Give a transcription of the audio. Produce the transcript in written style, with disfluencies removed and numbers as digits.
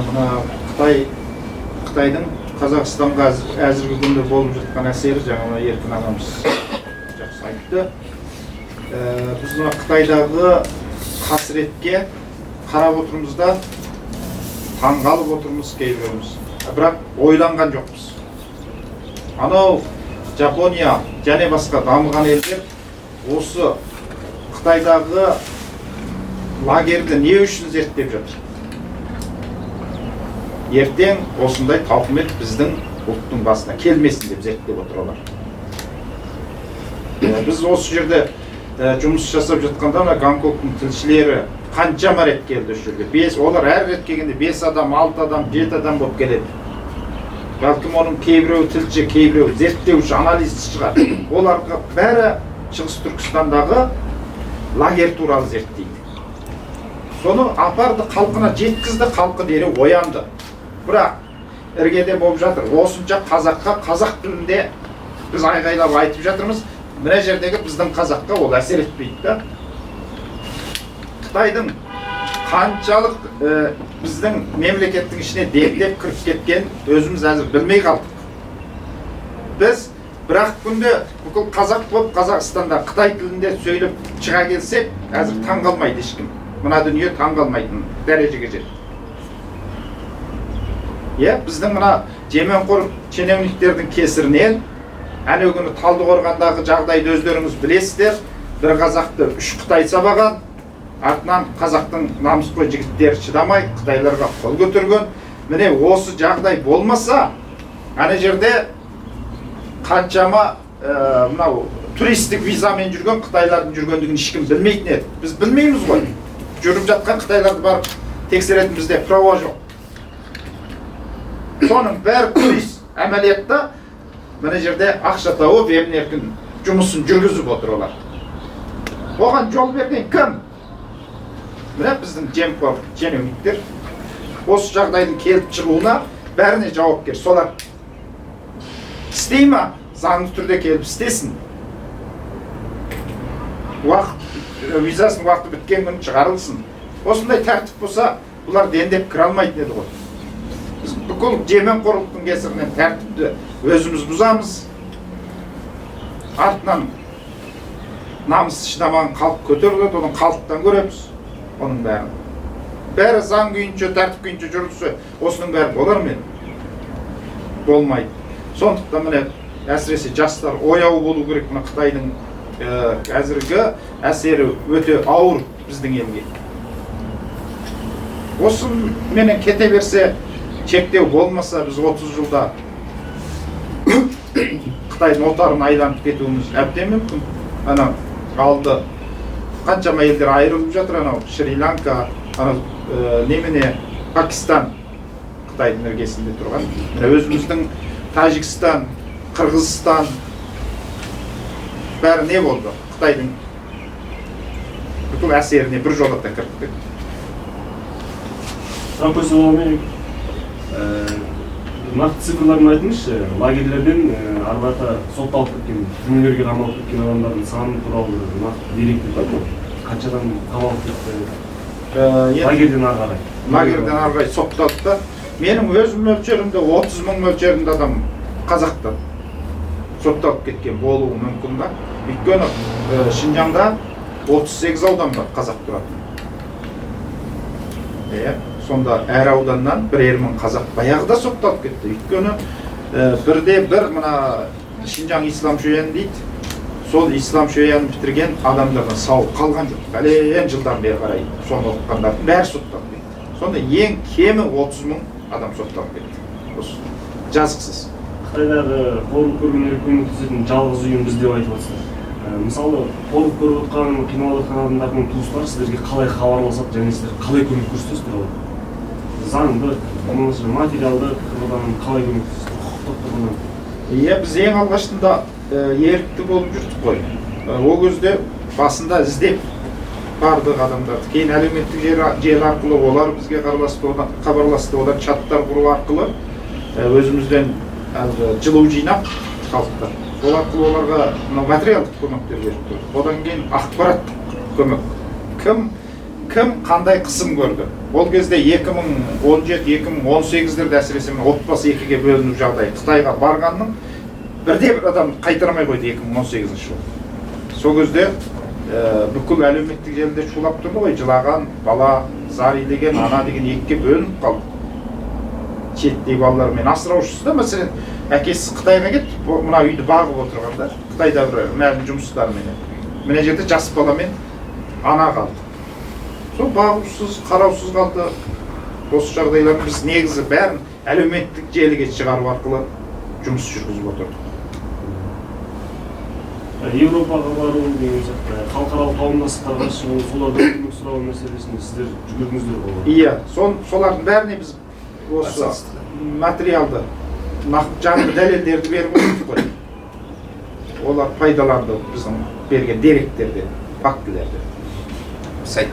мына Қытайдың Қазақстанға әзіргі күнде болып жатқан әсері жаңа Еркін ағамыз жақсы айтты. Біз мына Қытайдағы қасіретке қарап отырмыз да таңғалып отырмыз кейбіреуміз. Бірақ ойланған жоқпыз. Анау Жапония және басқа дамыған елдер осы Қытайдағы лагерьді не үшін зерттеп жатыр? Ертең осындай тауқымет біздің ұлттың басына келмесін деп зерттеп отыр олар. Біз осы жерде жұмыс жасап жатқанда Гонконгтың тілшілері қаншама рет келді осы жерге. Олар әр рет келгенде 5 адам, 6 адам, 7 адам болып келеді. Бәлкім оның кейбіреуі тілші, кейбіреуі зерттеуші, аналист шығар. Оларға бәрі Шығыс Түркістандағы лагерь туралы зерттейді. Соны апарды халқына жеткізді, халқы дереу оянды. Бірақ іргеде болып жатыр. Осынша қазаққа қазақ тілінде біз айғайлап айтып жатырмыз. Мына жердегі біздің қазаққа ол әсер етпейді да. Қытайдың қаншалық біздің мемлекеттің ішіне дендеп кіріп кеткен өзіміз әзір білмей қалдық. Біз бірақ күнде бүкіл қазақ болып Қазақстанда Қытай тілінде сөйлеп шыға келсек, әзір таңғалмайды ешкім. Мына дүние таңғалмайтын дәрежеге жетті. Біздің мына жеменқор шенеуніктердің кесірінен әне күні Талдықорғандағы жағдайды өздеріңіз білесіздер. Бір қазақты 3 Қытай сабаған, артынан қазақтың намысқой жігіттері шыдамай Қытайларға қол көтерген. Міне осы жағдай болмаса, ана жерде қаншама мынау туристік визамен жүрген Қытайлардың жүргендігін ешкім білмейтін еді. Біз білмейміз ғой. Жүріп жатқан Қытайларды барып тексеретін бізде права жоқ. Соның бәрі турист әмәлиятта мына жерде ақша тауып емін-еркін жұмысын жүргізіп отыр олар. Оған жол берген кім? Міне біздің жемқор шенеуніктер. Осы жағдайдың келіп шығуына бәріне жауапкер солар. Істей ма? Заңды түрде келіп істесін. Визасының уақыты біткен күні шығарылсын. Осындай тәртіп болса, бұлар дендеп кіре алмайтын еді ғой. Біз бүкіл жеменқорлықтың кесірінен тәртіпті өзіміз бұзамыз. Артынан намысы шыдамаған халық көтеріледі, оның халықтан көреміз. Оның бәрі заң күйінше, тәртіп күйінше жүргізсе, осының бәрі болар ма? Болмайды. Сондықтан міне әсіресе жастар ояу болу керек. Мына Қытайдың әзіргі әсері өте ауыр біздің елге. Осы менен кете берсе, шектеу болмаса, біз 30 жылда Қытайдың отарын айланып кетуіміз әбден мүмкін. Ана алды қаншама елдер айырылып жатыр, анау Шри-Ланка, немене Пакистан Қытайдың іргесінде тұрған. Өзіміздің Тәжікстан, Қырғызстан бәрі не болды? Қытайдың бүкіл әсеріне бір жолата кіріп кетті. Жалпы солымен нақты цифрларын айтыңызшы, лагерлерден арбата сотталып кеткен, түрмелерге қамалып кеткен адамдардың саны туралы нақты деректер бар ма? Қаншадан қамалып кетті? Лагерден ары қарай. Лагерден ары қарай сотталды да. Менің өзім мөлшерімде 30 мың мөлшерінде адам қазақтан сотталып кеткен болуы мүмкін ба? Өйткені Шинжаңда 38 аудан бар қазақ тұратын. Сонда әр ауданнан 1,5 мың қазақ баяғыда сотталып кетті. Өйткені бірде-бір мына Шинжаң ислам шөйен дейді. Сол ислам шөйен бітірген адамдардан сау қалған жоқ. Бәлен жылдан бері қарай соны оқығандардың бәрі сотталып кетті. Сонда ең кемі 30 мың адам сотталып кетті. Осы жазықсыз. Қытайдағы қорлық көргендерге көмектесетін жалғыз ұйым біз деп айтып отырсыздар. Мысалы, қорлық көріп отқан, қиналып жатқан адамдардың туыстары сіздерге қалай хабарласады және сіздер қалай көмек көрсетесіздер? Заңды, материалды тұрғыдан қалай көмектесесіздер? Құқықтық тұрғыдан? Біз ең алғашында ерікті болып жүрдік қой. Ол кезде басында іздеп бардық адамдарды. Кейін әлеуметтік желі арқылы олар бізге хабарласты, одан чаттар құру арқылы өзімізден жылу жинап халықтар. Сол арқылы оларға материалдық көмектер беріп тұр. Одан кейін ақпараттық көмек. Кім кім қандай қысым көрді. Ол кезде 2017-2018-дерде әсіресе отбасы екіге бөліну жағдай. Қытайға барғанның бірде бір адам қайтармай қойды 2018 жылы. Сол кезде бүкіл әлеуметтік желіде шулап тұрды ғой, жылаған бала, Зари деген, ана деген екіге бөлініп қалды. Шеттей балалармен асыраушысы да, мәселен, әкесі Қытайға кетті, мына үйді бағып отырғанда, Қытайда бір мәлім жұмыстарменен. Міне жерде жас баламен ана қалды. Сол бағусыз, қараусыз қалды. Осы жағдайларын біз негізі бәрін әлеуметтік желіге шығару арқылы жұмыс жүргізіп отырдық. Европаға бару деген сияқты, халықаралық қауымдастықтарға шығу, солардан көмек сұрау мәселесінде сіздер жүгірдіңіздер ғой? Иә, солардың бәріне біз осы материалды, жаңғы дәлелдерді беріп отырдық қой. Олар пайдаланды біздің берген деректерден, фактілерден.